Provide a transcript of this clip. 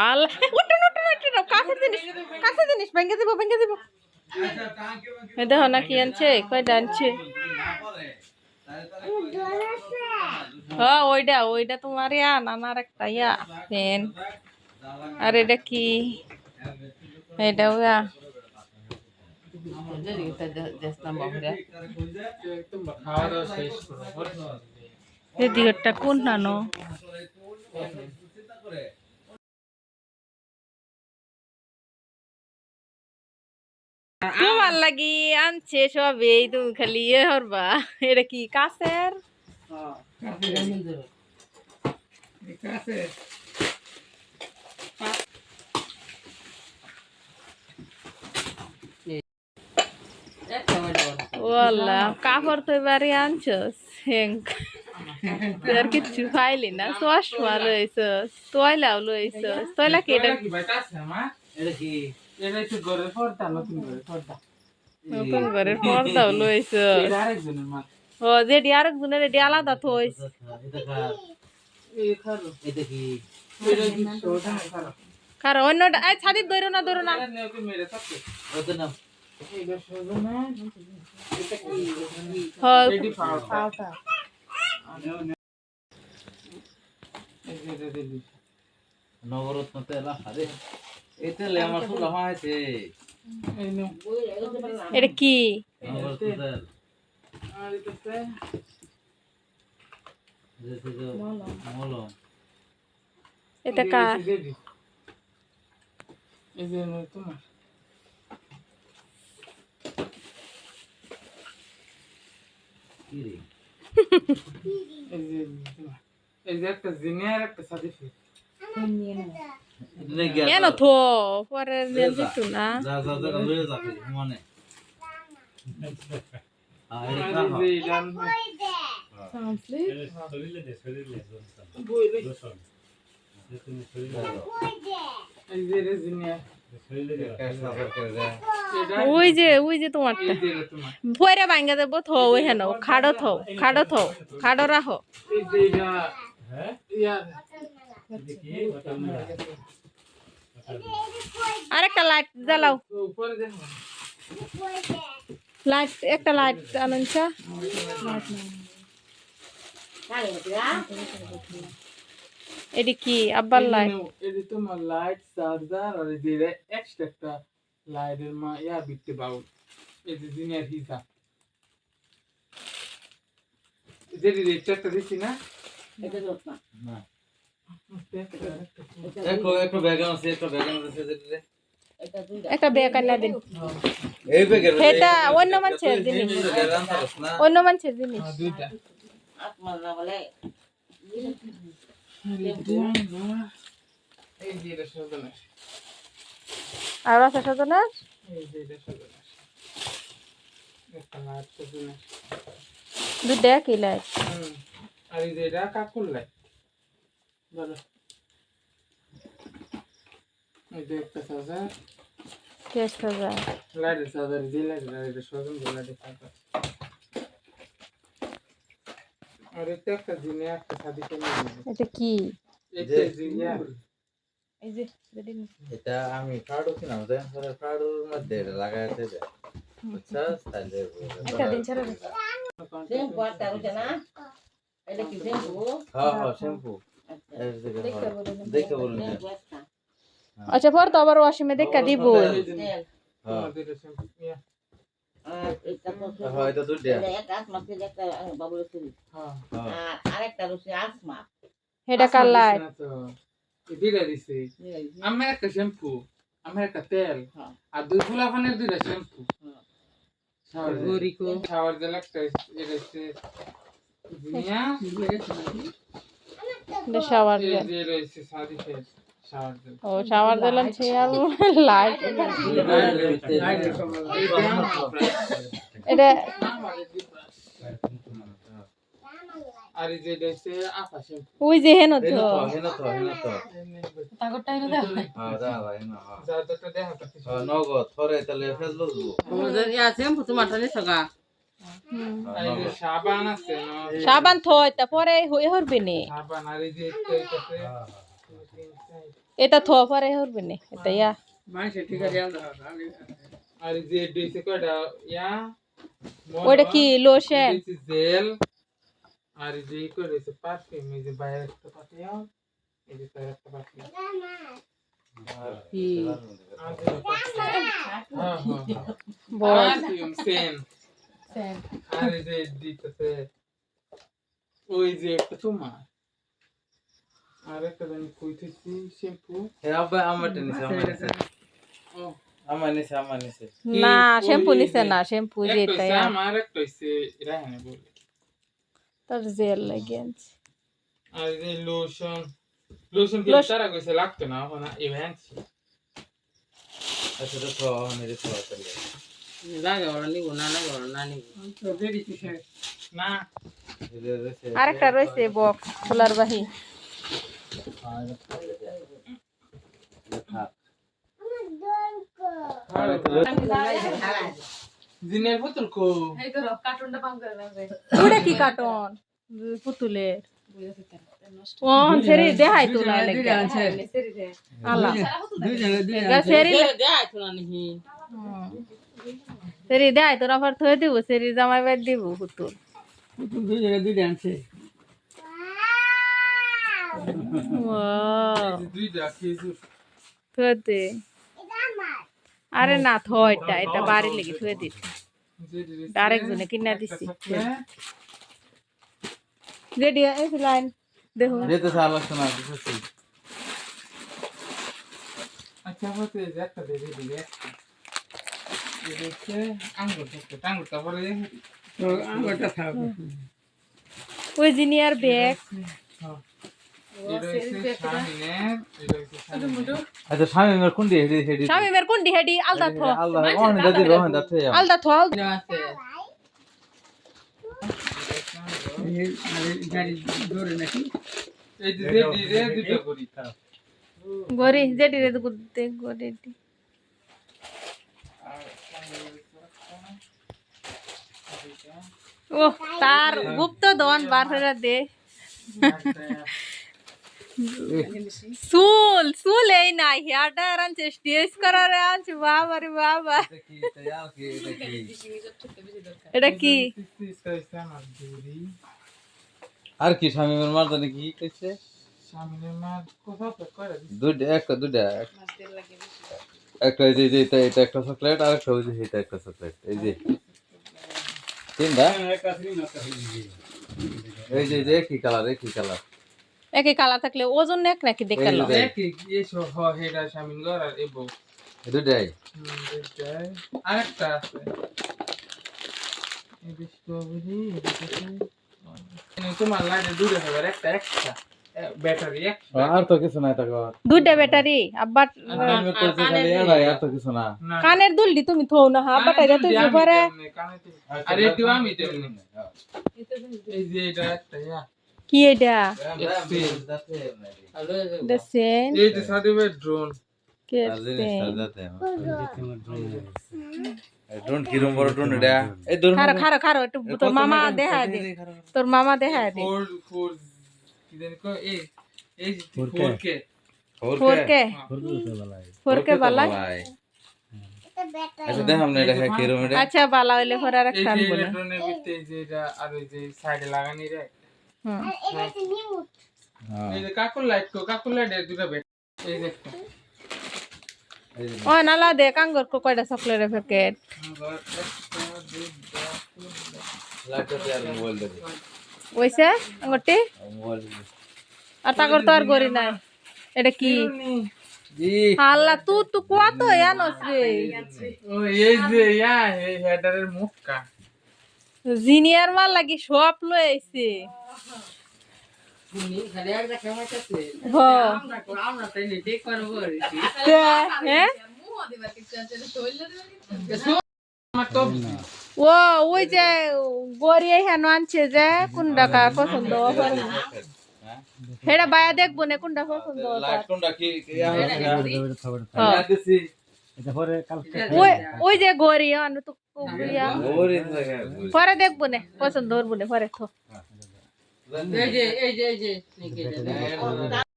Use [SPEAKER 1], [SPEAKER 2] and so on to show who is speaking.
[SPEAKER 1] আল্লাহ উঠুন উঠুন উঠুন কাছে জিনিস ভেঙে দিব এই দেখো না কি আনছে কয়টা আনছে হ্যাঁ ওইটা তোমার ইয়া নানার একটা ইয়া পেন আর এটা কি এটাও ইয়া এদিকটা কোন নানো তোমার লাগি আনছে সবই তুমি খালি ইয়ে হরবা এটা কি কাছের ওয়াল্লা কাপড় তো এবারে আনছস আর কিছু ফাইলি না চশমা লইছস তয়লাও লইছস তয়লা কি এটা নতুন ঘরের পর্দাও লইছস ও যেটি আরেকজনের এটি আলাদা থইস কারো অন্যটা ছাদিপ ধরো না
[SPEAKER 2] নবরত্ন তেল আরে এই তেল আমার সুলা হয়েছে
[SPEAKER 1] এটা কি
[SPEAKER 2] নবরত্ন তেল আর এটা মলম
[SPEAKER 1] এটা কার
[SPEAKER 3] এই যে তোমার
[SPEAKER 2] কি রে
[SPEAKER 3] এই যে একটা জিনিয়ার একটা সার্টিফিকেট
[SPEAKER 1] কেন থো পরে দিতু না
[SPEAKER 2] যা লয়ে যা মনে আর এটা
[SPEAKER 1] ওই যে তোমারটা ভয়রা ভাঙ্গা দেবো থো ওই হেন খাড়ো রাখো আরেকটা লাইট জ্বালাও একটা লাইট আনছা এটি কি আব্বার লাইট
[SPEAKER 3] এটি তোমার লাইট চার্জার আর এদিকে এক্সট্রা একটা লাইটের মা ইয়া বিকতে বাউ এই যে জিনিয়ার হিসাব যেটি রেটটা দিছি না
[SPEAKER 2] এটা না একটু ব্যাগ আছে যেটা
[SPEAKER 1] একটা ব্যাগ আনা দিন
[SPEAKER 2] এই ব্যাগের
[SPEAKER 1] এটা অন্য মানুষের জিনিস
[SPEAKER 3] দুইটা
[SPEAKER 4] আপনার না বলে
[SPEAKER 3] এই যে এটা সজনের
[SPEAKER 1] আর আছে সজনের
[SPEAKER 3] এই যে এটা সজনের একটা লাইট সজনের
[SPEAKER 1] দুইটা কি লাইট
[SPEAKER 3] আর এই যে এটা কাকুর লাইট বলো এই যে একটা চার্জার
[SPEAKER 1] কেস হবে
[SPEAKER 3] লাইটের চার্জার যে লাইটের সজন যে লাইটের চার্জার আর এটা একটা জিনিস একটা সাদি করে
[SPEAKER 1] এটা কি
[SPEAKER 3] এটা জিনিস
[SPEAKER 1] এই যে
[SPEAKER 2] এটা আমি কার্ড কিনাম দেন পরে কার্ডের মধ্যে লাগাইতে দে আচ্ছা তাহলে
[SPEAKER 1] একটা দিন ছাড়া
[SPEAKER 4] শ্যাম্পু আটা রয়েছে না এটা কি শ্যাম্পু
[SPEAKER 2] হ্যাঁ শ্যাম্পু দেখে বলুন
[SPEAKER 1] আচ্ছা পর তো আবার ওয়াশিংয়ে দেখা দিব
[SPEAKER 4] তেল
[SPEAKER 2] হ্যাঁ
[SPEAKER 3] এটা শ্যাম্পু ইয়া
[SPEAKER 4] এটা তো
[SPEAKER 2] হ্যাঁ এটা দুইটা
[SPEAKER 4] একটা আসমাতে একটা বাবুল সুরি
[SPEAKER 3] হ্যাঁ
[SPEAKER 4] আর আরেকটা রয়েছে আসমা
[SPEAKER 1] এটা কার লাইট
[SPEAKER 3] দিরা দিছে আমার একটা শ্যাম্পু আমার একটা তেল আর দুই ফুলাফানের দুইটা শ্যাম্পু শাওয়ার জেল একটা এটা হচ্ছে জিনিয়া
[SPEAKER 1] শাওয়ার
[SPEAKER 3] এই যে রয়েছে সাদি ফেস শাওয়ার জেল
[SPEAKER 1] ও শাওয়ার দিলাম সে আর লাইট এটা
[SPEAKER 3] আর এই যে রয়েছে আপা শ্যাম্পু
[SPEAKER 1] ওই যে হেন তো
[SPEAKER 4] তাগরটা এনে দাও
[SPEAKER 2] হ্যাঁ দা ভাই না
[SPEAKER 3] যাদেরটা দেখা তো
[SPEAKER 2] হ্যাঁ নগদ পরে তাহলে ফেসবুক
[SPEAKER 4] ওদের ইয়া শ্যাম্পু তোমারটা নিছ গা
[SPEAKER 3] আর এই যে সাবান আছে না
[SPEAKER 1] সাবান থই তারপরে হই হরবে নে
[SPEAKER 3] সাবান আর এই যে একটা আছে
[SPEAKER 1] এটা থোয়া পরে হরবে না এটা ইয়া
[SPEAKER 3] আর এই যে দিছে কয়টা ইয়া
[SPEAKER 1] ওটা কি লোশন
[SPEAKER 3] দিছে জেল আর এই যে করেছে পারফিউম এই যে বাইরে একটা পাঠিয়ে এই যে তার একটা পাঠিয়ে পারফিউম সেন আর এই যে দিতেছে ওই যে একটা তোমার আর একটা জানি কইতেছি শ্যাম্পু
[SPEAKER 2] আমার নিছে
[SPEAKER 3] ও
[SPEAKER 2] আমার নিছে
[SPEAKER 1] না শ্যাম্পু নিছে না শ্যাম্পু যে
[SPEAKER 3] একটা
[SPEAKER 1] এটা
[SPEAKER 3] হইছে
[SPEAKER 1] ইয়া
[SPEAKER 3] আমার একটা হইছে রাহানে বলে
[SPEAKER 1] তার জেল লাগে আনছে।
[SPEAKER 3] আর এই যে লোশন কি তারা কইছে লাগতো না এখন ইভেন্ট
[SPEAKER 2] আচ্ছা তো খাওয়া মেরে খাওয়া চলে
[SPEAKER 3] না
[SPEAKER 1] আরেকটা রয়েছে বক্স খোলার বাহি
[SPEAKER 3] দিনের বোতল কো
[SPEAKER 1] ওটা কি কার্টন পুতুলের ও সেরি দেখাই তো না লাগে আল্লাহ সেরি সেরি দেখাই তো না পর থই দিব সেরি জামাই বাদ দিব পুতুল ওয়াও
[SPEAKER 3] দুইটা খেজুর
[SPEAKER 1] থইতে আরে না থইটা এটা বাড়ি লেগে থই দিছি আরেকজনে কিনা দিছি রেডি এই লাইন দেখো
[SPEAKER 2] যেতে সালা শোনা দিছি
[SPEAKER 3] আচ্ছা হতে একটা দেবে দিলে দেখছে আঙ্গুর তারপরে আঙ্গুরটা থাকবে
[SPEAKER 1] ওই জিনিয়ার ব্যাগ
[SPEAKER 2] আচ্ছা স্বামী মের কোন দিয়ে হেডি
[SPEAKER 1] শামিমের কোন হেডি আলদা থ
[SPEAKER 2] আল্লাহ ওখানে দাদি রোহন দাতে
[SPEAKER 1] আলদা থ
[SPEAKER 3] এই যে দিরে দুটো করি
[SPEAKER 1] গরি জেডি রে গুতে গরি ও তার গুপ্ত দন বার হয়ে দে চুল চুল এই নাই হেয়ারটা আনছে স্টেজ করার আনছে বাবা রে বাবা এটা কি
[SPEAKER 2] আর কি স্বামী মের মার জানে কি কইছে
[SPEAKER 3] সামনের মা কোথাও তো করে
[SPEAKER 2] দুইটা একটা এই যে এটা একটা চকলেট আর একটা ওই যে এটা একটা চকলেট এই যে তিনটা এই যে কি কালার
[SPEAKER 1] একই কালার থাকলে ওজন এক নাকি দেখালো
[SPEAKER 3] দেখি এসো হ হেডা সামিন গর আর এবো
[SPEAKER 2] দুইটাই
[SPEAKER 3] আরেকটা আছে এই যে স্ট্রবেরি তোমার লাইনে দূরে হবে একটা এক্সট্রা ব্যাটারি
[SPEAKER 2] আর তো কিছু নাই তাকে
[SPEAKER 1] দুইটা ব্যাটারি আব্বা
[SPEAKER 2] আমি কইছি খালি আর তো কিছু না
[SPEAKER 1] কানের দুলটি তুমি থও না আব্বা টাইরা তো জবারে
[SPEAKER 3] আরে একটু আমি তেমনি এই যে এটা একটা
[SPEAKER 1] কি এটা দেন
[SPEAKER 3] এই যে সাদিবে ড্রোন
[SPEAKER 1] কে
[SPEAKER 2] ড্রোন কি রকম বড় ড্রোন এটা এই ড্রোন
[SPEAKER 1] খারো একটু তোর মামা দেখা দে তোর মামা দেখা দে
[SPEAKER 3] ফোর কি জানি কো এই 4K
[SPEAKER 1] 4K বালা
[SPEAKER 2] আচ্ছা দেখাম না এটা কি রকম এটা
[SPEAKER 1] আচ্ছা বালা হইলে পরে আর একটা আনবো না
[SPEAKER 3] ড্রোনের ভিতরে যে এটা আর ওই যে সাইডে লাগানি রে এই যে কাকুর লাইট এর দুটো বেট এই যে একটা
[SPEAKER 1] ও নালা দে কাঙ্গর কো কয়টা চকলেটের প্যাকেট
[SPEAKER 2] লাইটটা আর মোবাইল দে
[SPEAKER 1] ওইছে আঙ্গটি
[SPEAKER 2] মোবাইল
[SPEAKER 1] আর তাগর তো আর গরি নাই এটা কি
[SPEAKER 2] জি
[SPEAKER 1] আল্লাহ তু কত জানোস রে
[SPEAKER 3] ও এই যে হেডারের মুখটা
[SPEAKER 1] জিনিয়ার মাল লাগি সব লই আইছে ও ওই যে গড়িয়ে হেন আনছে যে কোনটা পছন্দ হেটা বায়া দেখবো না কোনটা পছন্দ
[SPEAKER 2] লাইট কোনটা কি
[SPEAKER 1] ওই যে গড়ি আনু তো
[SPEAKER 2] ওরে
[SPEAKER 1] পরে দেখবো না পছন্দ করবো না পরে তো
[SPEAKER 2] এই যে